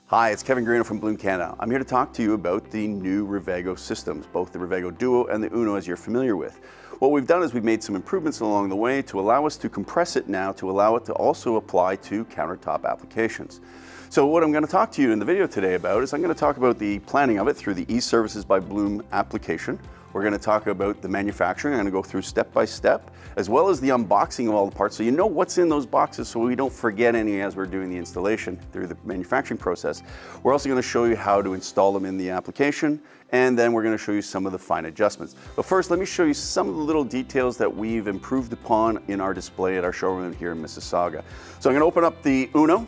Hi, it's Kevin Greenough from Blum Canada. I'm here to talk to you about the new REVEGO systems, both the REVEGO Duo and the Uno as you're familiar with. What we've done is we've made some improvements along the way to allow us to compress it now, to allow it to also apply to countertop applications. So what I'm going to talk to you in the video today about is I'm going to talk about the planning of it through the eServices by Blum application. We're going to talk about the manufacturing. I'm going to go through step by step, as well as the unboxing of all the parts so you know what's in those boxes so we don't forget any as we're doing the installation through the manufacturing process. We're also going to show you how to install them in the application, and then we're going to show you some of the fine adjustments. But first, let me show you some of the little details that we've improved upon in our display at our showroom here in Mississauga. So I'm going to open up the Uno,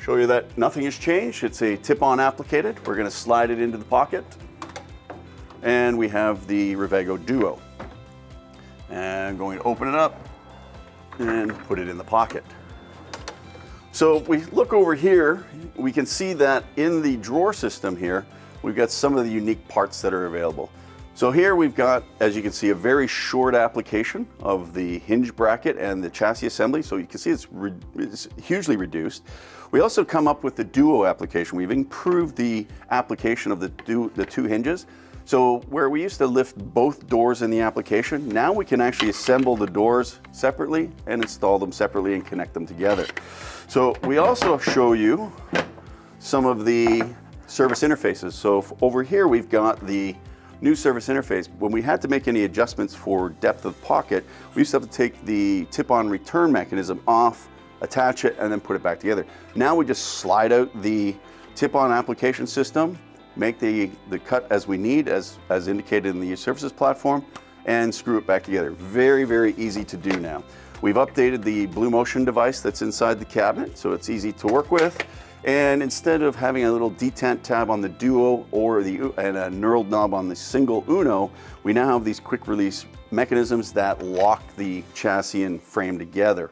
show you that nothing has changed. It's a tip-on applicated. We're going to slide it into the pocket. And we have the REVEGO Duo. And I'm going to open it up and put it in the pocket. So if we look over here, we can see that in the drawer system here, we've got some of the unique parts that are available. So here we've got, as you can see, a very short application of the hinge bracket and the chassis assembly. So you can see it's hugely reduced. We also come up with the Duo application. We've improved the application of the two hinges. So where we used to lift both doors in the application, now we can actually assemble the doors separately and install them separately and connect them together. So we also show you some of the service interfaces. So over here we've got the new service interface. When we had to make any adjustments for depth of pocket, we used to have to take the tip-on return mechanism off, attach it, and then put it back together. Now we just slide out the tip-on application system, make the cut as we need, as indicated in the eServices platform, and screw it back together. Very, very easy to do now. We've updated the Blue Motion device that's inside the cabinet, so it's easy to work with. And instead of having a little detent tab on the Duo and a knurled knob on the single Uno, we now have these quick release mechanisms that lock the chassis and frame together.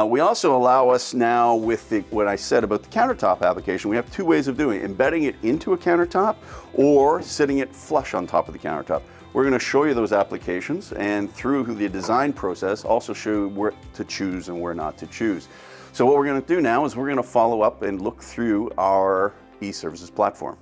We also allow us now with what I said about the countertop application, we have two ways of doing it: embedding it into a countertop or sitting it flush on top of the countertop. We're going to show you those applications, and through the design process also show you where to choose and where not to choose. So what we're going to do now is we're going to follow up and look through our eServices platform.